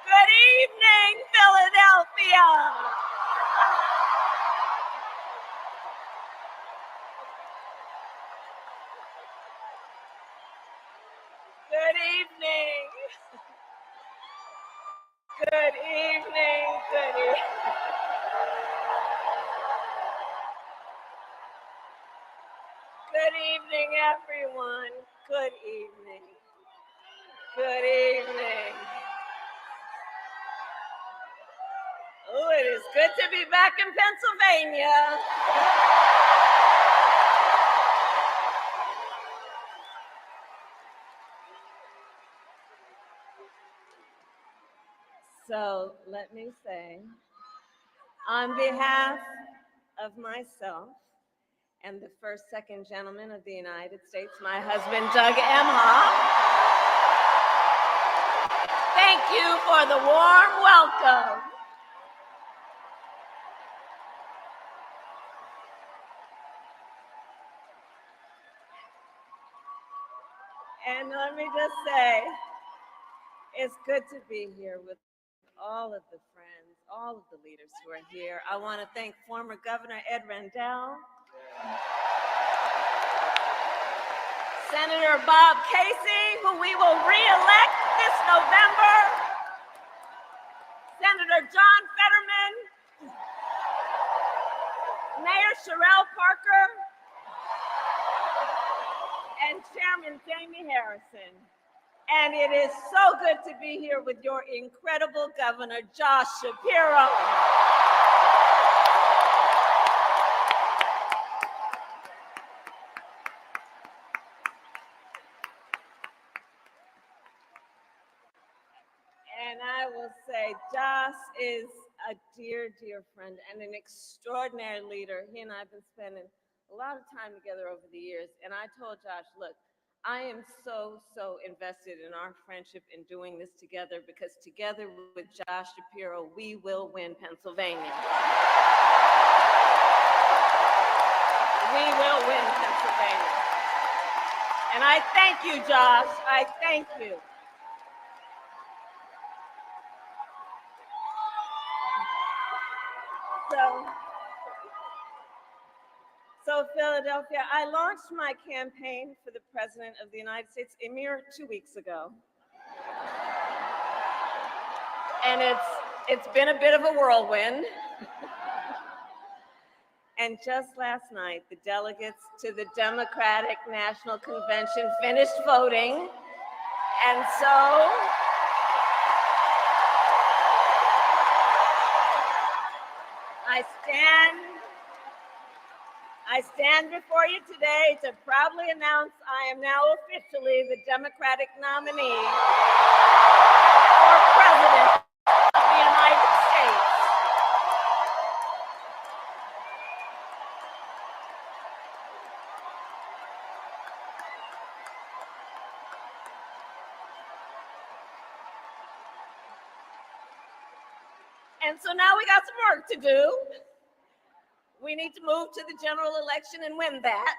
Good evening, Philadelphia. Good evening. Good evening. Good evening. Good evening, everyone. Good evening. Good evening. Oh, it is good to be back in Pennsylvania. So let me say, on behalf of myself and the first, second gentleman of the United States, my husband, Doug Emhoff, thank you for the warm welcome. And let me just say, it's good to be here with all of the friends, all of the leaders who are here. I want to thank former Governor Ed Rendell, Senator Bob Casey, who we will re-elect this November, Senator John Fetterman, Mayor Sherelle Parker, and Chairman Jamie Harrison. And it is so good to be here with your incredible Governor, Josh Shapiro. And I will say, Josh is a dear, dear friend and an extraordinary leader. He and I have been spending a lot of time together over the years. And I told Josh, look, I am so invested in our friendship in doing this together, because together with Josh Shapiro, we will win Pennsylvania. We will win Pennsylvania. And I thank you, Josh. I thank you. So Philadelphia, I launched my campaign for the President of the United States a mere 2 weeks ago. And it's been a bit of a whirlwind. And just last night, the delegates to the Democratic National Convention finished voting. And so I stand before you today to proudly announce I am now officially the Democratic nominee for President of the United States. And so now we got some work to do. We need to move to the general election and win that.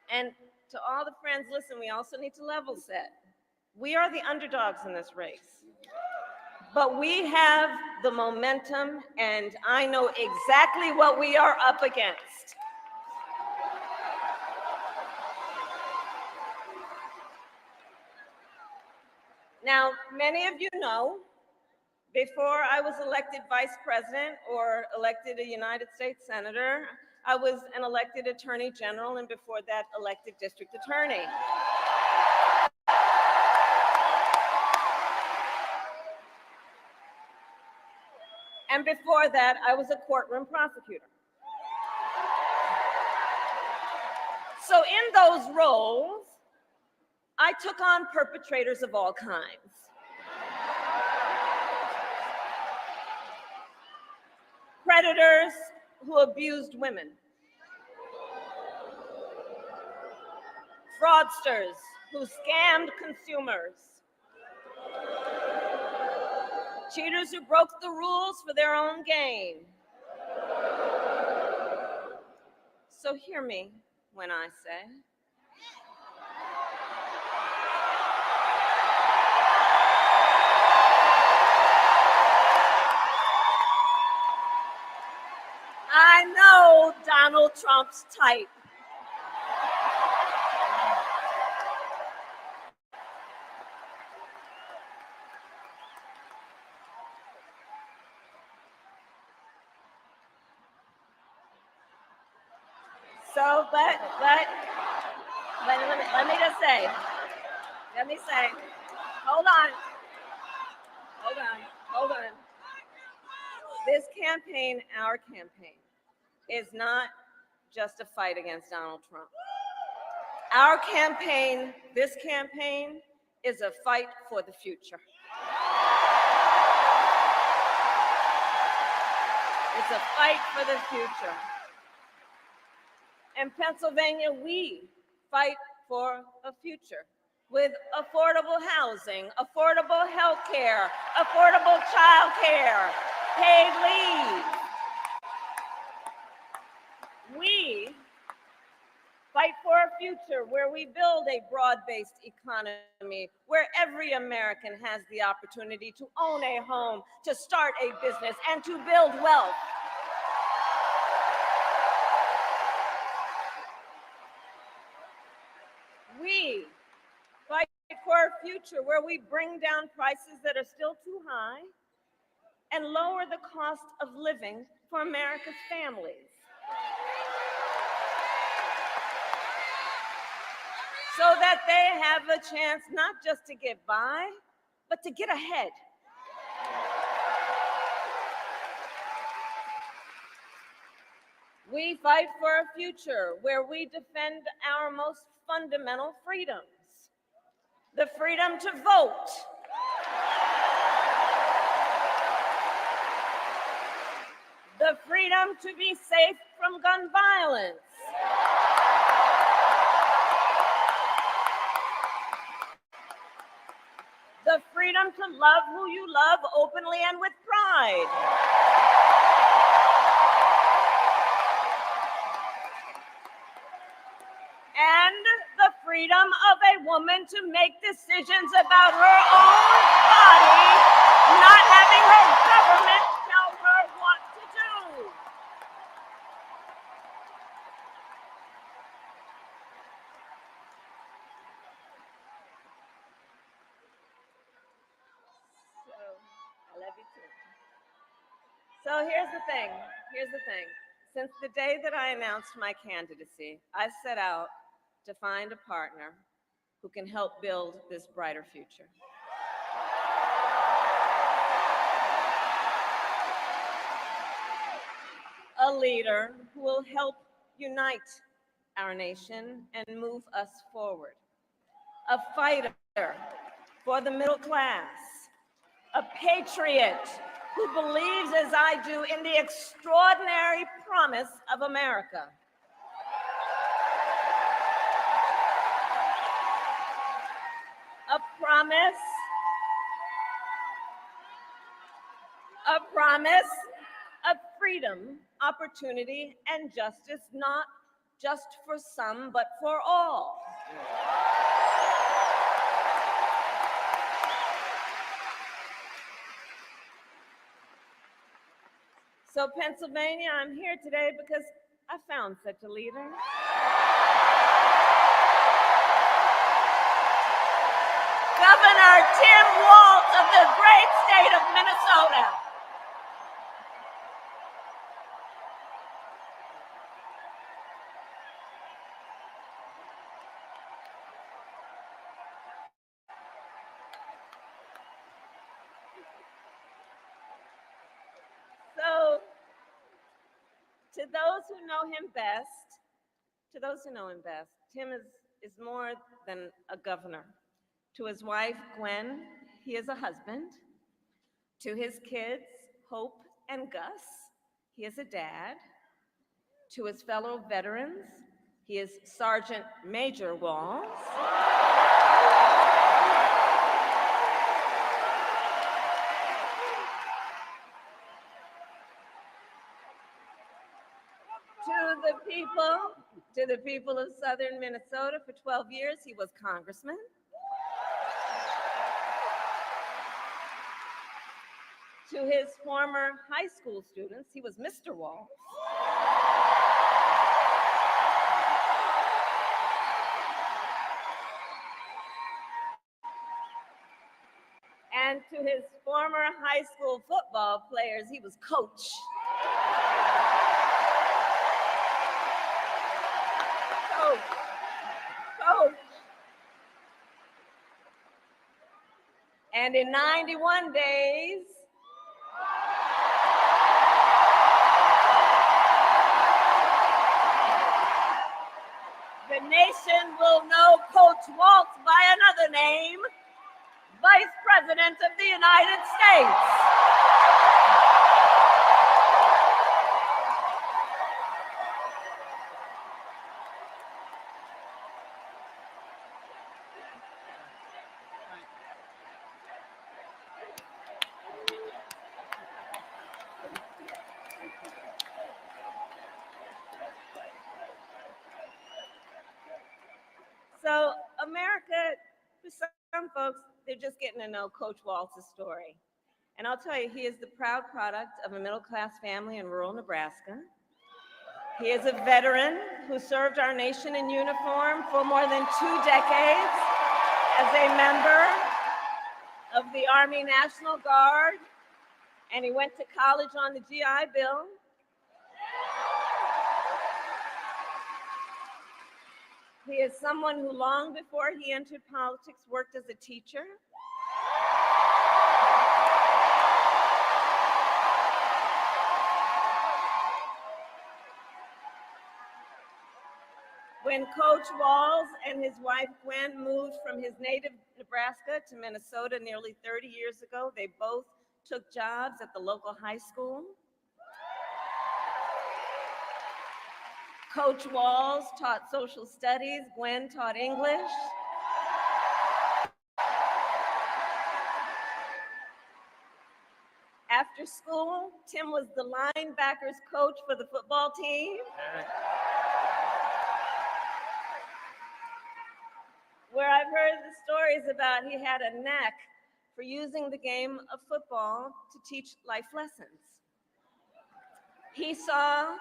And to all the friends, listen, we also need to level set. We are the underdogs in this race, but we have the momentum, and I know exactly what we are up against. Now, many of you know, before I was elected vice president or elected a United States senator, I was an elected attorney general, and before that, elected district attorney. And before that, I was a courtroom prosecutor. So in those roles, I took on perpetrators of all kinds. Predators who abused women. Fraudsters who scammed consumers. Cheaters who broke the rules for their own gain. So hear me, when I say, I know Donald Trump's type. So, but let me just say, hold on. This campaign, our campaign, is not just a fight against Donald Trump. Our campaign, this campaign, is a fight for the future. It's a fight for the future. In Pennsylvania, we fight for a future with affordable housing, affordable health care, affordable child care, paid leave. We fight for a future where we build a broad-based economy, where every American has the opportunity to own a home, to start a business, and to build wealth. We fight for a future where we bring down prices that are still too high and lower the cost of living for America's families, so that they have a chance not just to get by, but to get ahead. We fight for a future where we defend our most fundamental freedoms: the freedom to vote, the freedom to be safe from gun violence, the freedom to love who you love openly and with pride, and the freedom of a woman to make decisions about her own body, not having her government tell her what to do. I love you too. So here's the thing. Since the day that I announced my candidacy, I set out to find a partner who can help build this brighter future. A leader who will help unite our nation and move us forward. A fighter for the middle class. A patriot who believes, as I do, in the extraordinary promise of America. A promise of freedom, opportunity, and justice, not just for some, but for all. So Pennsylvania, I'm here today because I found such a leader. Governor TimWalz of the great state of Minnesota. So, to those who know him best, Tim is more than a governor. To his wife, Gwen, he is a husband. To his kids, Hope and Gus, he is a dad. To his fellow veterans, he is Sergeant Major Walz. To the people To the people of southern Minnesota, for 12 years, he was congressman. To his former high school students, he was Mr. Walz. And to his former high school football players, he was coach. Coach. Coach. And in 91 days, the nation will know Coach Walz by another name, Vice President of the United States. So America, for some folks, they're just getting to know Coach Walz's story. And I'll tell you, he is the proud product of a middle-class family in rural Nebraska. He is a veteran who served our nation in uniform for more than 2 decades as a member of the Army National Guard, and he went to college on the GI Bill. He is someone who, long before he entered politics, worked as a teacher. When Coach Walz and his wife Gwen moved from his native Nebraska to Minnesota nearly 30 years ago, they both took jobs at the local high school. Coach Walz taught social studies, Gwen taught English. After school, Tim was the linebackers coach for the football team. Where I've heard the stories about he had a knack for using the game of football to teach life lessons. He saw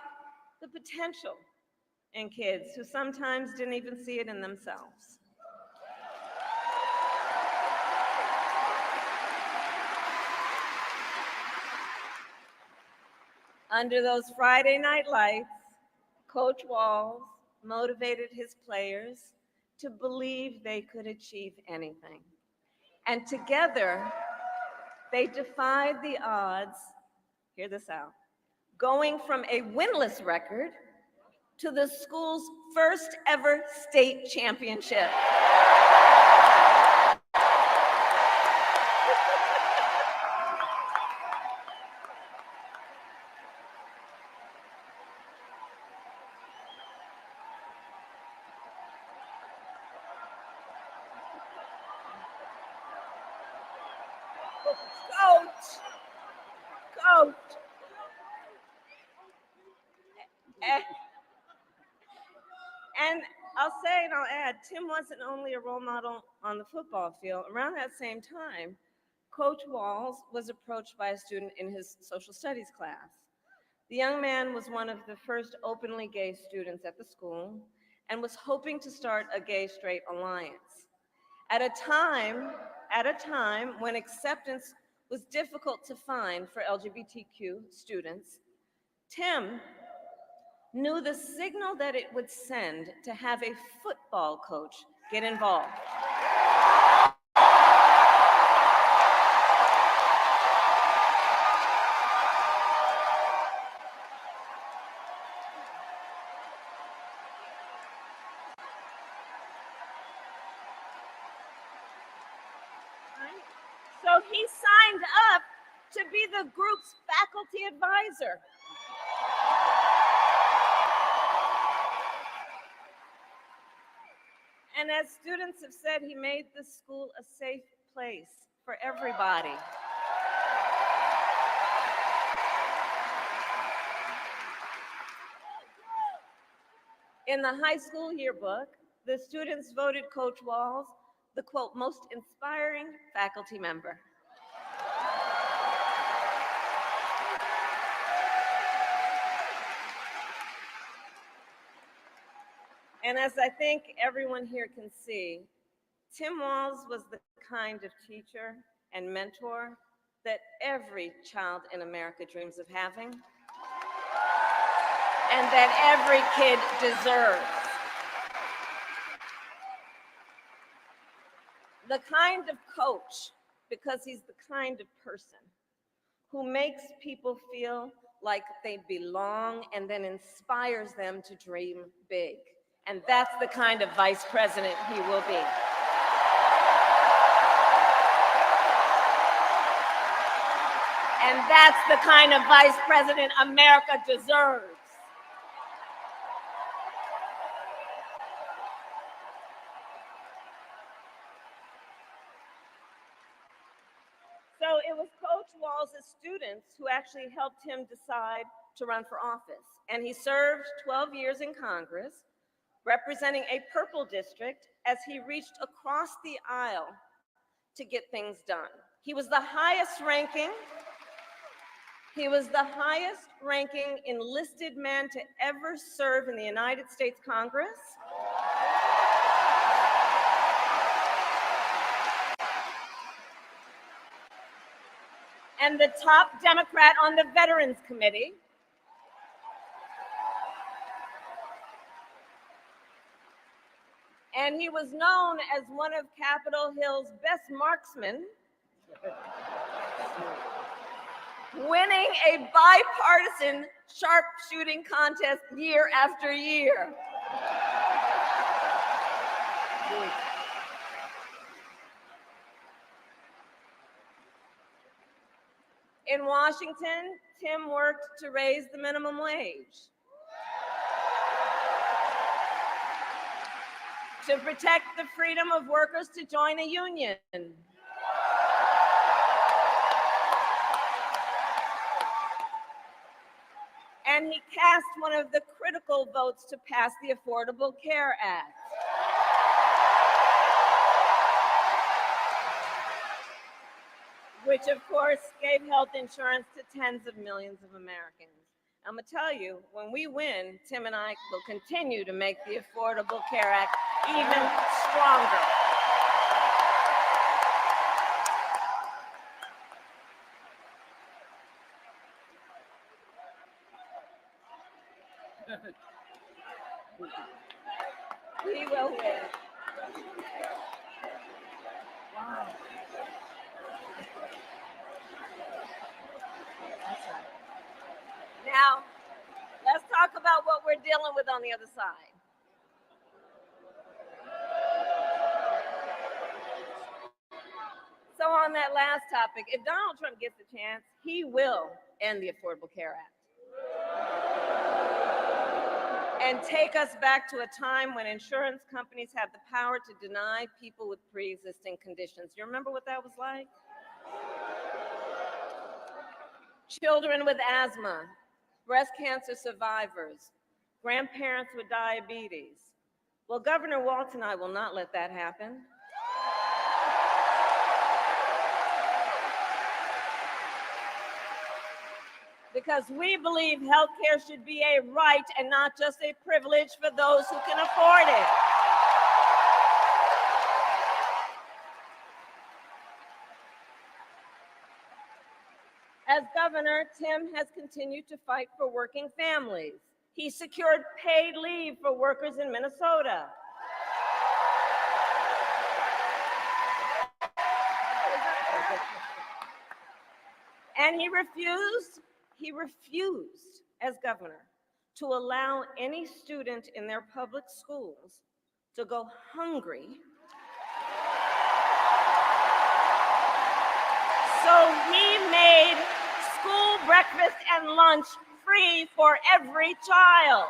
the potential in kids who sometimes didn't even see it in themselves. Under those Friday night lights, Coach Walz motivated his players to believe they could achieve anything. And together, they defied the odds, hear this out, going from a winless record to the school's first ever state championship. Coach. And I'll say and I'll add, Tim wasn't only a role model on the football field. Around that same time, Coach Walz was approached by a student in his social studies class. The young man was one of the first openly gay students at the school and was hoping to start a gay-straight alliance. At a time when acceptance was difficult to find for LGBTQ students, Tim knew the signal that it would send to have a football coach get involved. So he signed up to be the group's faculty advisor. And as students have said, he made the school a safe place for everybody. In the high school yearbook, the students voted Coach Walz the, quote, most inspiring faculty member. And as I think everyone here can see, Tim Walz was the kind of teacher and mentor that every child in America dreams of having, and that every kid deserves. The kind of coach, because he's the kind of person who makes people feel like they belong and then inspires them to dream big. And that's the kind of vice president he will be. And that's the kind of vice president America deserves. So it was Coach Walz's students who actually helped him decide to run for office. And he served 12 years in Congress, representing a purple district as he reached across the aisle to get things done. He was the highest ranking enlisted man to ever serve in the United States Congress. And the top Democrat on the Veterans Committee. And he was known as one of Capitol Hill's best marksmen, winning a bipartisan sharpshooting contest year after year. In Washington, Tim worked to raise the minimum wage, to protect the freedom of workers to join a union, and he cast one of the critical votes to pass the Affordable Care Act. Which of course gave health insurance to tens of millions of Americans. I'm gonna tell you, when we win, Tim and I will continue to make the Affordable Care Act even stronger. We will win. Wow. Now, let's talk about what we're dealing with on the other side. So on that last topic, if Donald Trump gets a chance, he will end the Affordable Care Act and take us back to a time when insurance companies had the power to deny people with pre-existing conditions. You remember what that was like? Children with asthma, breast cancer survivors, grandparents with diabetes. Well, Governor Walz and I will not let that happen. Because we believe healthcare should be a right and not just a privilege for those who can afford it. As governor, Tim has continued to fight for working families. He secured paid leave for workers in Minnesota. And he refused as governor to allow any student in their public schools to go hungry. So he made school breakfast and lunch free for every child.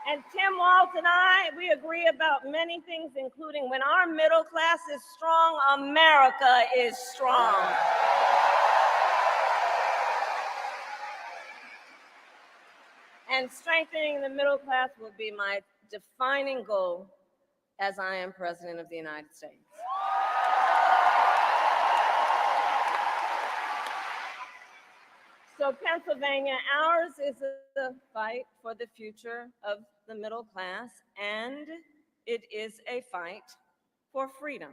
And Tim Walz and I, we agree about many things, including when our middle class is strong, America is strong. And strengthening the middle class will be my defining goal as I am President of the United States. So Pennsylvania, ours is a fight for the future of the middle class, and it is a fight for freedom.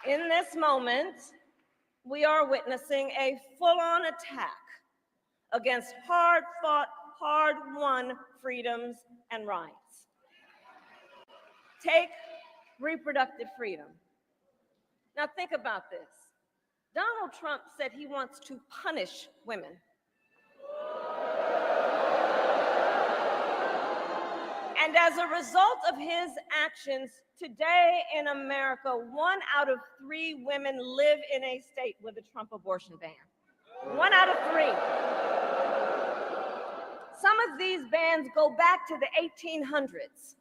In this moment, we are witnessing a full-on attack against hard-fought, hard-won freedoms and rights. Take reproductive freedom. Now think about this. Donald Trump said he wants to punish women. And as a result of his actions, today in America, 1 out of 3 women live in a state with a Trump abortion ban. 1 out of 3. Some of these bans go back to the 1800s,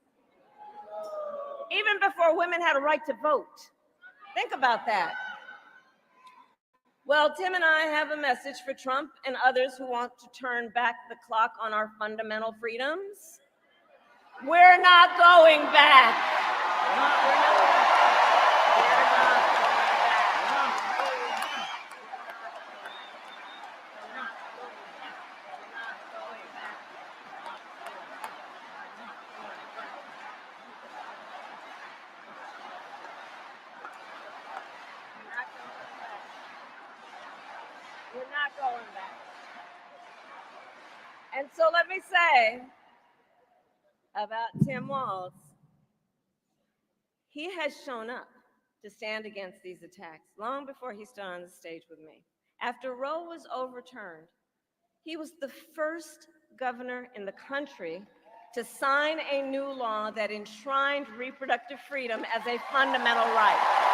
even before women had a right to vote. Think about that. Well, Tim and I have a message for Trump and others who want to turn back the clock on our fundamental freedoms. We're not going back. We're not going back. We're not going back. And so let me say about Tim Walz, he has shown up to stand against these attacks long before he stood on the stage with me. After Roe was overturned, he was the first governor in the country to sign a new law that enshrined reproductive freedom as a fundamental right.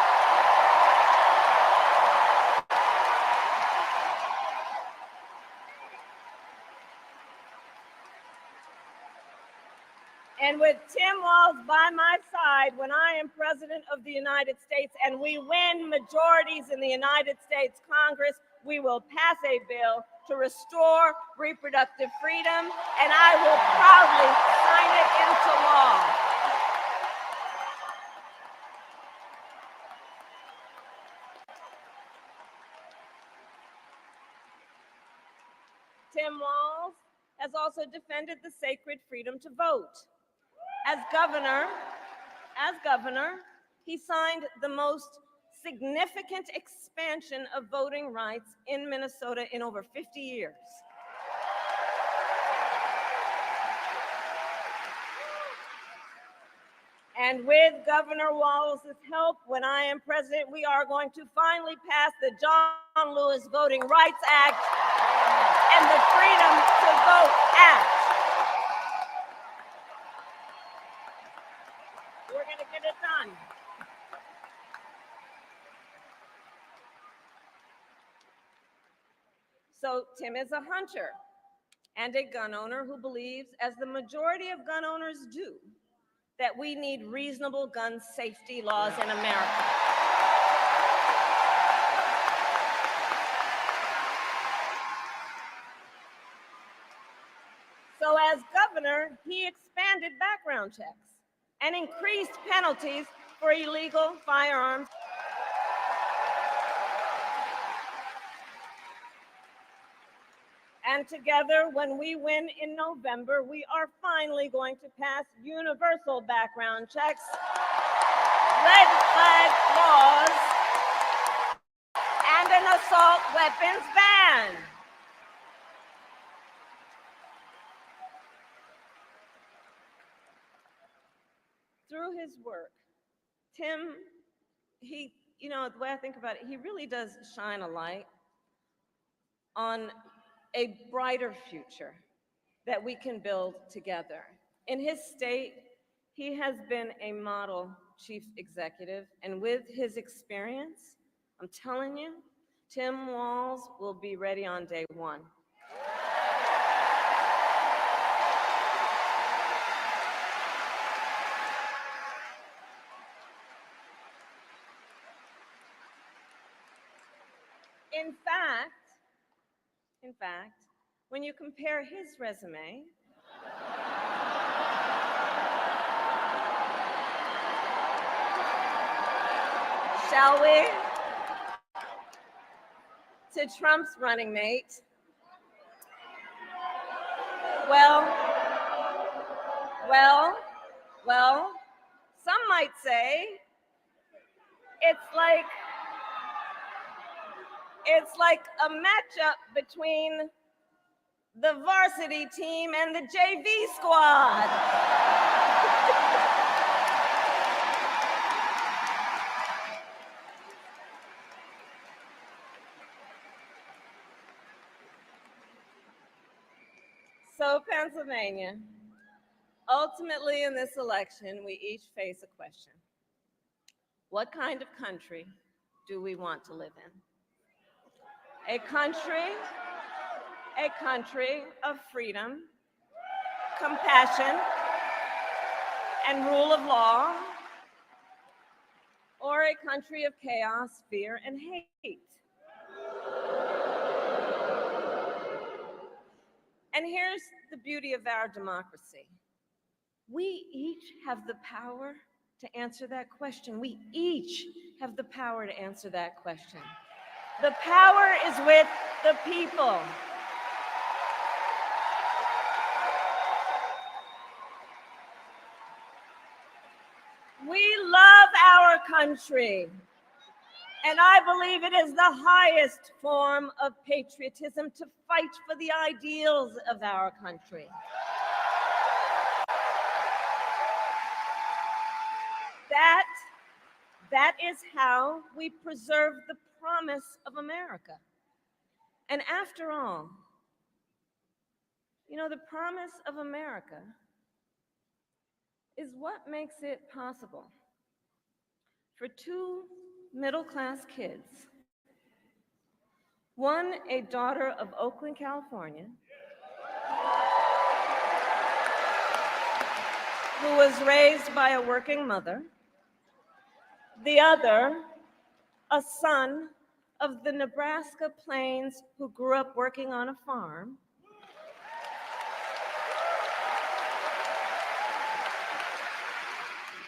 And with Tim Walz by my side when I am President of the United States and we win majorities in the United States Congress, we will pass a bill to restore reproductive freedom, and I will proudly sign it into law. Tim Walz has also defended the sacred freedom to vote. As governor, he signed the most significant expansion of voting rights in Minnesota in over 50 years. And with Governor Walz's help, when I am president, we are going to finally pass the John Lewis Voting Rights Act and the Freedom to Vote Act. We're going to get it done. So Tim is a hunter and a gun owner who believes, as the majority of gun owners do, that we need reasonable gun safety laws in America. So as governor, he expanded background checks and increased penalties for illegal firearms. And together, when we win in November, we are finally going to pass universal background checks, red flag laws, and an assault weapons ban. Through his work, Tim, the way I think about it, he really does shine a light on a brighter future that we can build together. In his state, he has been a model chief executive, and with his experience, I'm telling you, TimWalz will be ready on day one. In fact, when you compare his resume shall we, to Trump's running mate, well, some might say it's like a matchup between the varsity team and the JV squad. So, Pennsylvania, ultimately in this election, we each face a question. What kind of country do we want to live in? A country of freedom, compassion, and rule of law, or a country of chaos, fear, and hate? And here's the beauty of our democracy. We each have the power to answer that question. We each have the power to answer that question. The power is with the people. We love our country, and I believe it is the highest form of patriotism to fight for the ideals of our country. That is how we preserve the promise of America. And after all, the promise of America is what makes it possible for two middle-class kids, one a daughter of Oakland, California, who was raised by a working mother, the other a son of the Nebraska plains who grew up working on a farm,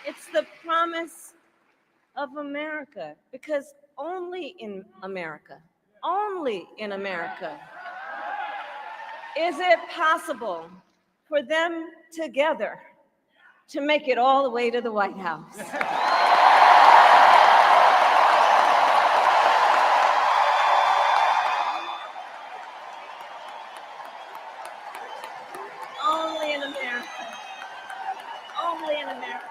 it's the promise of America, because only in America is it possible for them together to make it all the way to the White House. Only in America. Only in America.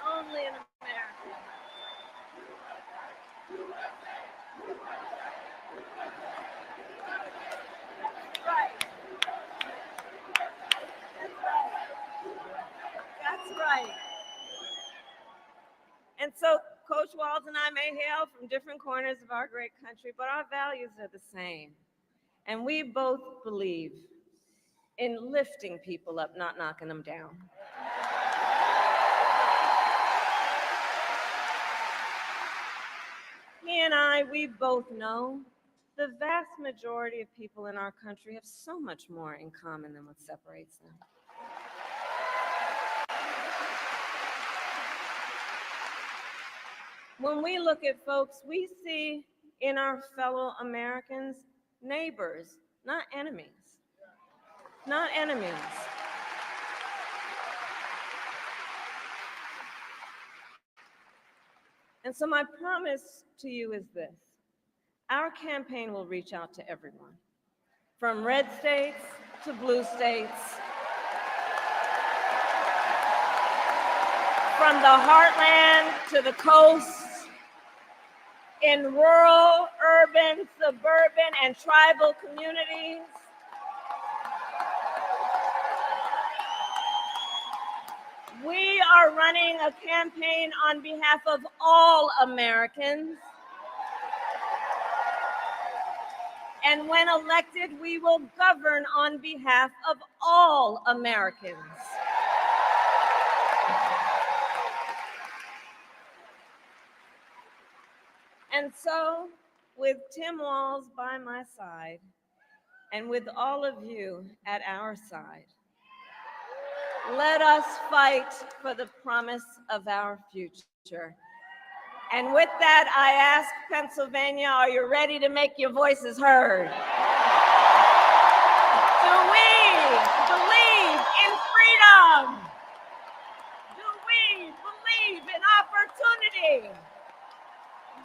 Only in America. Right. That's right. And so Coach Walz and I may hail from different corners of our great country, but our values are the same. And we both believe in lifting people up, not knocking them down. He and I, we both know the vast majority of people in our country have so much more in common than what separates them. When we look at folks, we see in our fellow Americans neighbors, not enemies. Not enemies. And so my promise to you is this. Our campaign will reach out to everyone, from red states to blue states, from the heartland to the coast, in rural, urban, suburban, and tribal communities. We are running a campaign on behalf of all Americans. And when elected, we will govern on behalf of all Americans. And so, with Tim Walz by my side, and with all of you at our side, let us fight for the promise of our future. And with that, I ask Pennsylvania, are you ready to make your voices heard? Do we believe in freedom? Do we believe in opportunity?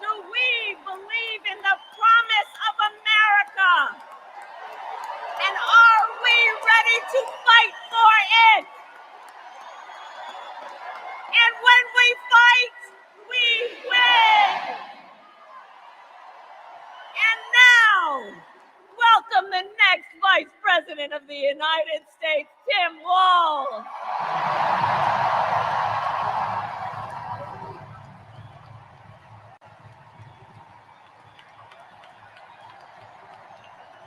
Do we believe in the promise of America? And are we ready to fight for it? And when we fight, we win. And now, welcome the next Vice President of the United States, Tim Walz.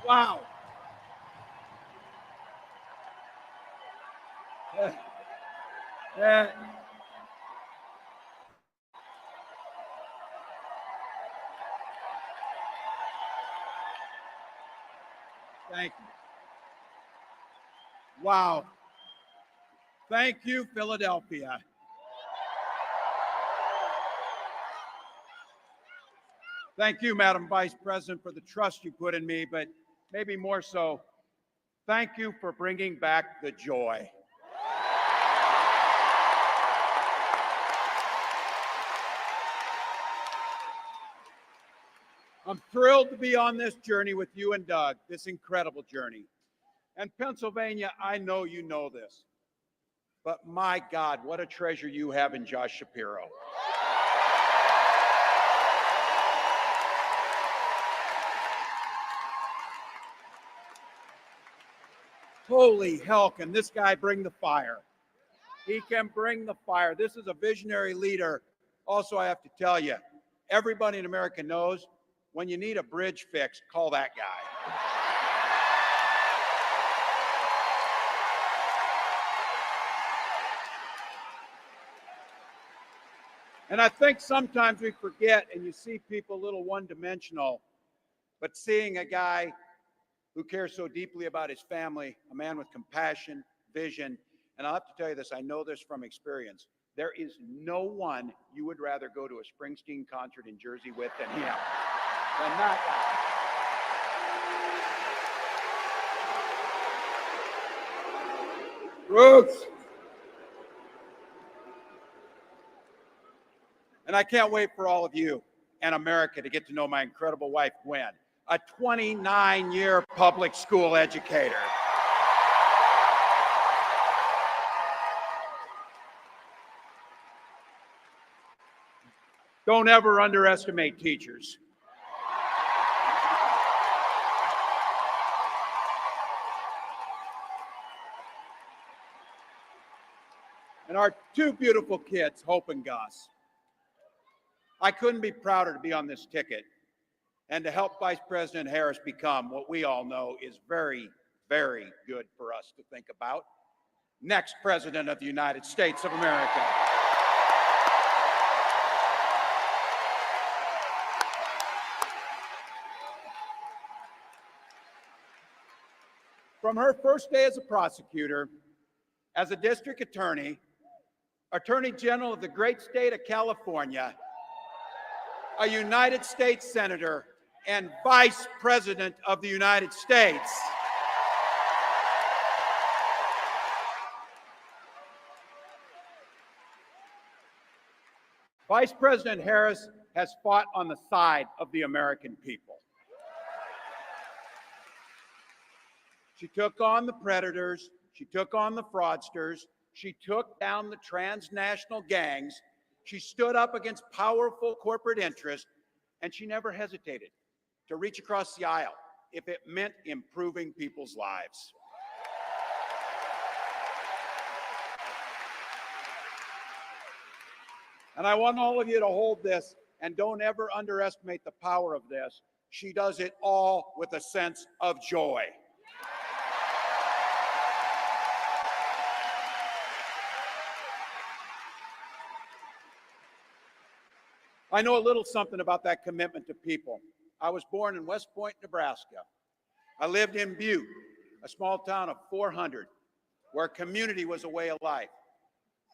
Wow. Thank you. Wow. Thank you, Philadelphia. Thank you, Madam Vice President, for the trust you put in me, but maybe more so, thank you for bringing back the joy. I'm thrilled to be on this journey with you and Doug, this incredible journey. And Pennsylvania, I know you know this, but my God, what a treasure you have in Josh Shapiro. Holy hell, can this guy bring the fire? He can bring the fire. This is a visionary leader. Also, I have to tell you, everybody in America knows when you need a bridge fixed, call that guy. And I think sometimes we forget, and you see people a little one-dimensional, but seeing a guy who cares so deeply about his family, a man with compassion, vision, and I'll have to tell you this, I know this from experience, there is no one you would rather go to a Springsteen concert in Jersey with than him. Than that guy. Roots. And I can't wait for all of you and America to get to know my incredible wife, Gwen, a 29-year public school educator. Don't ever underestimate teachers. And our two beautiful kids, Hope and Gus. I couldn't be prouder to be on this ticket and to help Vice President Harris become what we all know is very, very good for us to think about. Next President of the United States of America. From her first day as a prosecutor, as a district attorney, Attorney General of the great state of California, a United States Senator, and Vice President of the United States. Vice President Harris has fought on the side of the American people. She took on the predators, she took on the fraudsters, she took down the transnational gangs, she stood up against powerful corporate interests, and she never hesitated to reach across the aisle if it meant improving people's lives. And I want all of you to hold this and don't ever underestimate the power of this. She does it all with a sense of joy. I know a little something about that commitment to people. I was born in West Point, Nebraska. I lived in Butte, a small town of 400, where community was a way of life.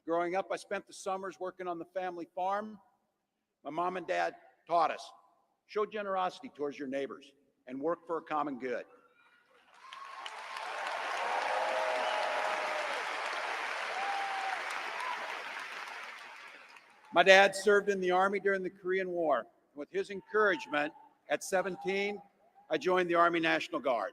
Growing up, I spent the summers working on the family farm. My mom and dad taught us, show generosity towards your neighbors and work for a common good. My dad served in the Army during the Korean War. With his encouragement, at 17, I joined the Army National Guard.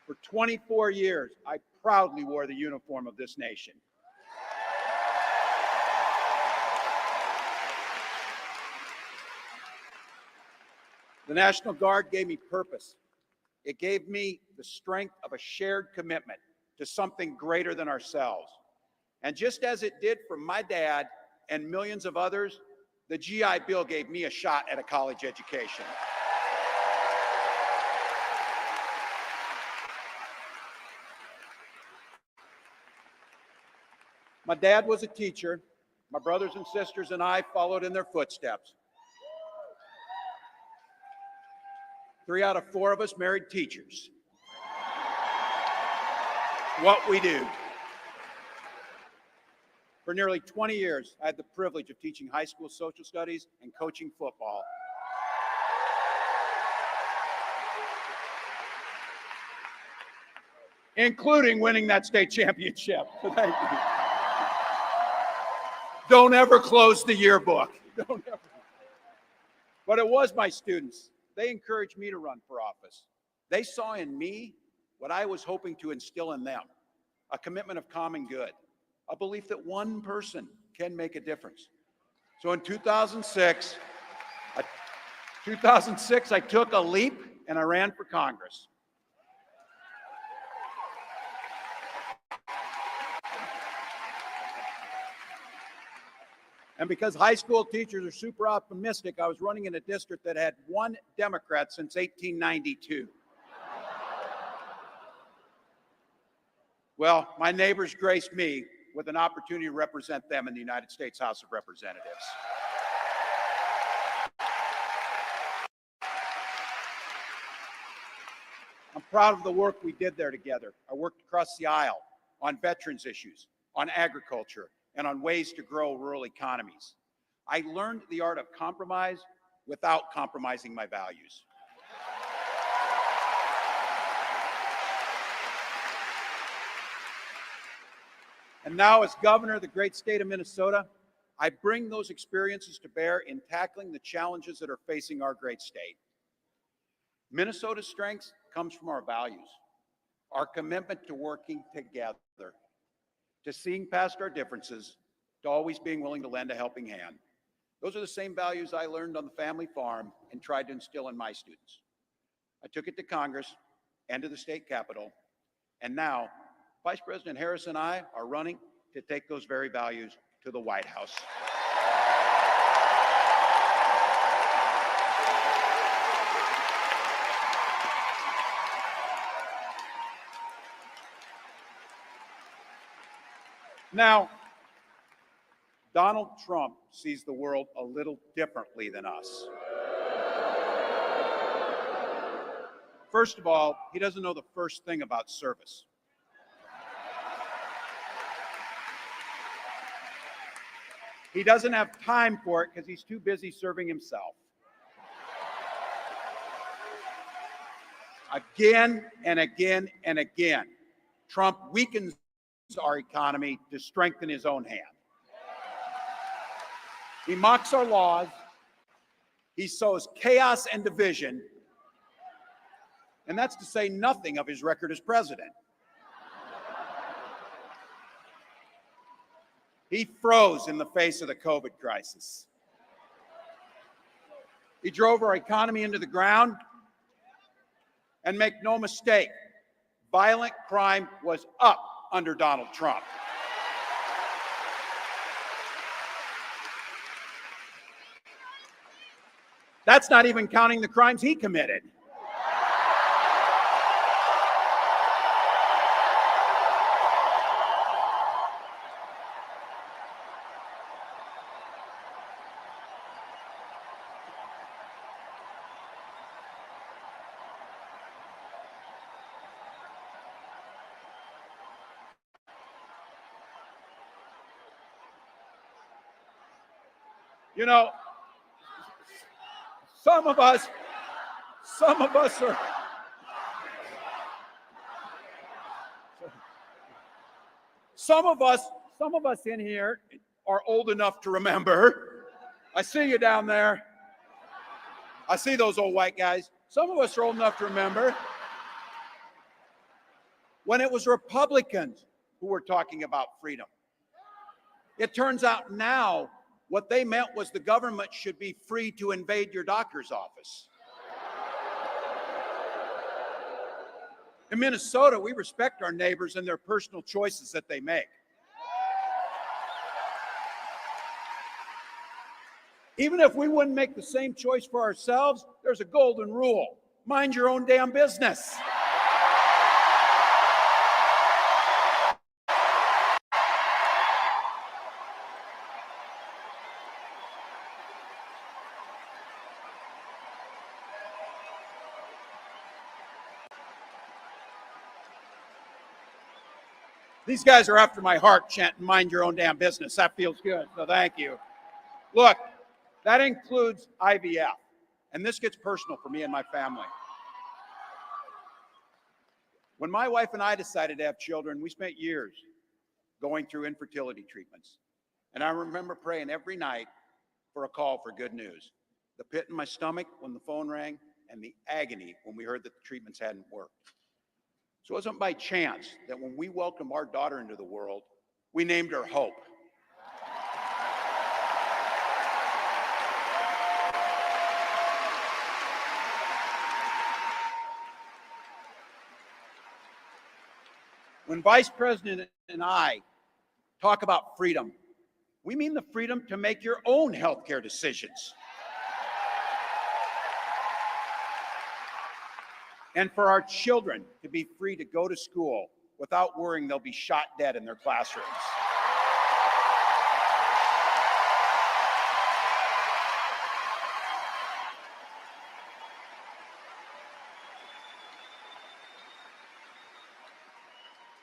For 24 years, I proudly wore the uniform of this nation. The National Guard gave me purpose. It gave me the strength of a shared commitment to something greater than ourselves. And just as it did for my dad and millions of others, the GI Bill gave me a shot at a college education. My dad was a teacher. My brothers and sisters and I followed in their footsteps. 3 out of 4 of us married teachers. What we do. For nearly 20 years, I had the privilege of teaching high school social studies and coaching football. Including winning that state championship. Thank you. Don't ever close the yearbook. Don't ever. But it was my students. They encouraged me to run for office. They saw in me what I was hoping to instill in them, a commitment of common good, a belief that one person can make a difference. So in 2006, I took a leap and I ran for Congress. And because high school teachers are super optimistic, I was running in a district that had 1 Democrat since 1892. Well, my neighbors graced me with an opportunity to represent them in the United States House of Representatives. I'm proud of the work we did there together. I worked across the aisle on veterans issues, on agriculture, and on ways to grow rural economies. I learned the art of compromise without compromising my values. And now, as governor of the great state of Minnesota, I bring those experiences to bear in tackling the challenges that are facing our great state. Minnesota's strength comes from our values, our commitment to working together, to seeing past our differences, to always being willing to lend a helping hand. Those are the same values I learned on the family farm and tried to instill in my students. I took it to Congress and to the state capitol, and now Vice President Harris and I are running to take those very values to the White House. Now, Donald Trump sees the world a little differently than us. First of all, he doesn't know the first thing about service. He doesn't have time for it because he's too busy serving himself. Again and again and again, Trump weakens our economy to strengthen his own hand. He mocks our laws. He sows chaos and division. And that's to say nothing of his record as president. He froze in the face of the COVID crisis. He drove our economy into the ground. And make no mistake, Violent crime was up under Donald Trump. That's not even counting the crimes he committed. You know, some of us are, some of us in here are old enough to remember. I see you down there. I see those old white guys. Some of us are old enough to remember when it was Republicans who were talking about freedom. It turns out now what they meant was the government should be free to invade your doctor's office. In Minnesota, we respect our neighbors and their personal choices that they make. Even if we wouldn't make the same choice for ourselves, there's a golden rule: mind your own damn business. These guys are after my heart chanting, mind your own damn business. That feels good, so thank you. Look, that includes IVF, and this gets personal for me and my family. When my wife and I decided to have children, we spent years going through infertility treatments. And I remember praying every night for a call for good news. The pit in my stomach when the phone rang, and the agony when we heard that the treatments hadn't worked. So it wasn't by chance that when we welcomed our daughter into the world, we named her Hope. When Vice President and I talk about freedom, we mean the freedom to make your own healthcare decisions. And for our children to be free to go to school without worrying they'll be shot dead in their classrooms.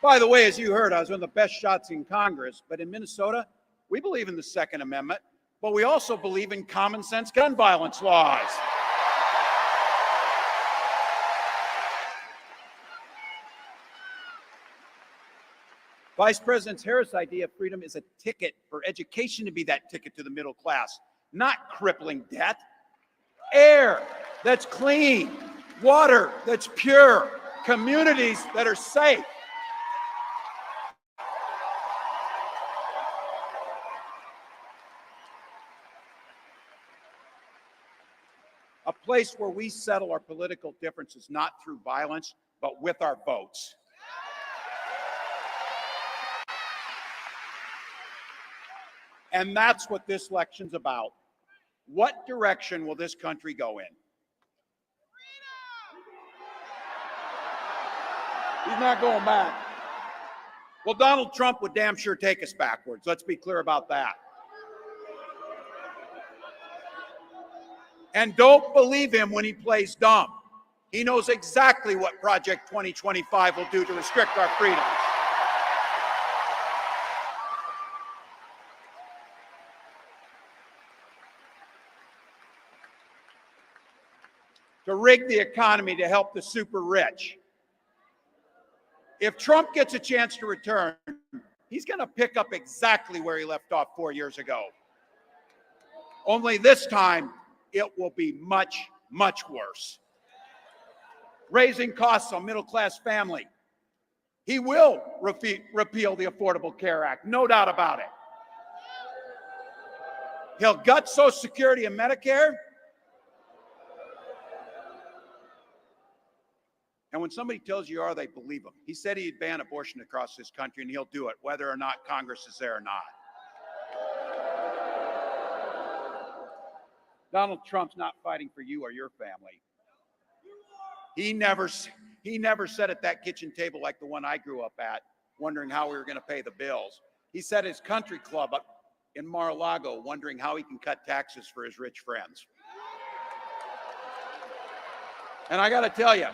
By the way, as you heard, I was one of the best shots in Congress, but in Minnesota, we believe in the Second Amendment, but we also believe in common sense gun violence laws. Vice President Harris' idea of freedom is a ticket for education to be that ticket to the middle class, not crippling debt. Air that's clean, water that's pure, communities that are safe. A place where we settle our political differences not through violence, but with our votes. And that's what this election's about. What direction will this country go in? He's not going back. Well, Donald Trump would damn sure take us backwards. Let's be clear about that. And don't believe him when he plays dumb. He knows exactly what Project 2025 will do to restrict our freedoms. To rig the economy to help the super rich. If Trump gets a chance to return, he's going to pick up exactly where he left off 4 years ago. Only this time, it will be much, much worse. Raising costs on middle-class family. He will repeal the Affordable Care Act, no doubt about it. He'll gut Social Security and Medicare. And when somebody tells you are, they believe him. He said he'd ban abortion across this country, and he'll do it, whether or not Congress is there or not. Donald Trump's not fighting for you or your family. He never sat at that kitchen table like the one I grew up at, wondering how we were going to pay the bills. He sat at his country club up in Mar-a-Lago, wondering how he can cut taxes for his rich friends. And I got to tell you,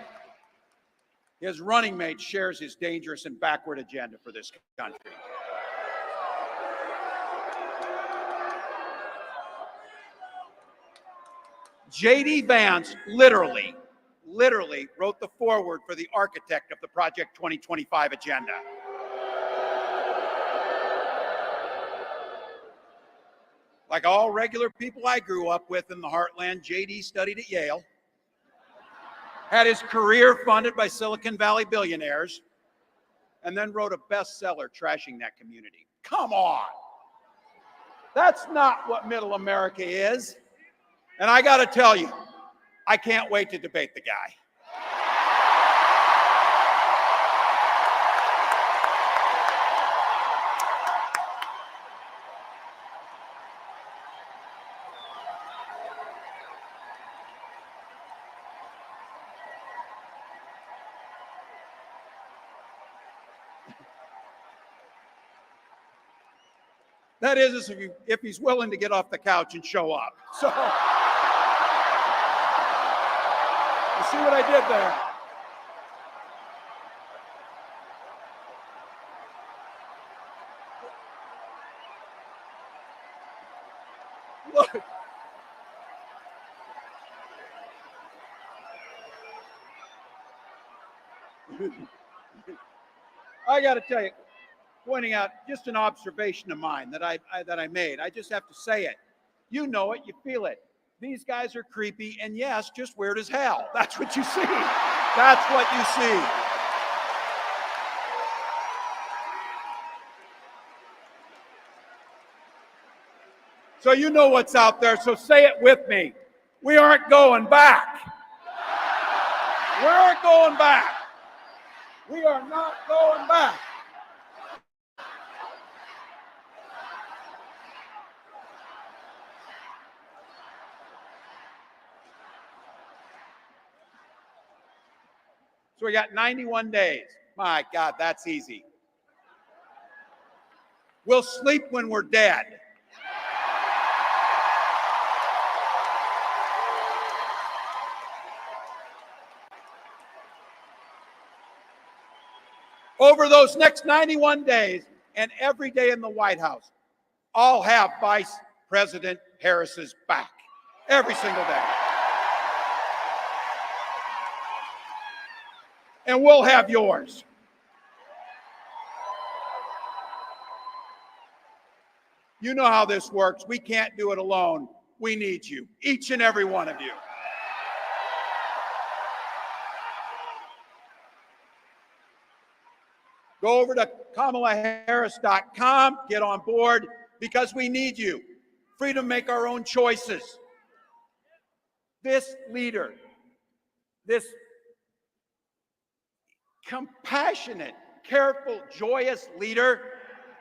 his running mate shares his dangerous and backward agenda for this country. J.D. Vance literally wrote the foreword for the architect of the Project 2025 agenda. Like all regular people I grew up with in the heartland, J.D. studied at Yale, had his career funded by Silicon Valley billionaires, and then wrote a bestseller trashing that community. Come on. That's not what middle America is. And I got to tell you, I can't wait to debate the guy. That is if he's willing to get off the couch and show up. So, you see what I did there? Look. I got to tell you, pointing out just an observation of mine that I made. I just have to say it. You know it, you feel it. These guys are creepy, and yes, just weird as hell. That's what you see. That's what you see. So you know what's out there, so say it with me. We aren't going back. We aren't going back. We are not going back. So we got 91 days. My God, that's easy. We'll sleep when we're dead. Over those next 91 days and every day in the White House, I'll have Vice President Harris's back. Every single day. And we'll have yours. You know how this works. We can't do it alone. We need you, each and every one of you. Go over to KamalaHarris.com, get on board, because we need you. Freedom to make our own choices. This leader, this compassionate, careful, joyous leader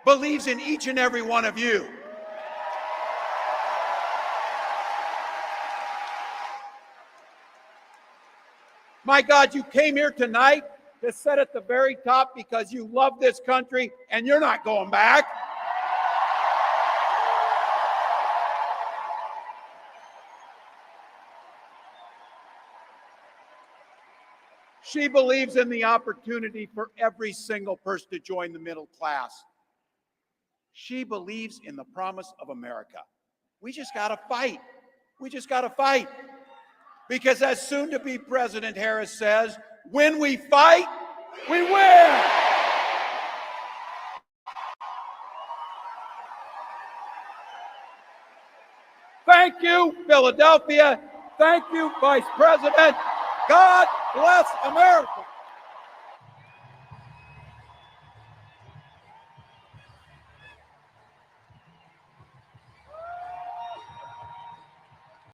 believes in each and every one of you. My God, you came here tonight to sit at the very top because you love this country and you're not going back. She believes in the opportunity for every single person to join the middle class. She believes in the promise of America. We just got to fight. We just got to fight. Because as soon-to-be President Harris says, when we fight, we win. Thank you, Philadelphia. Thank you, Vice President. God bless America.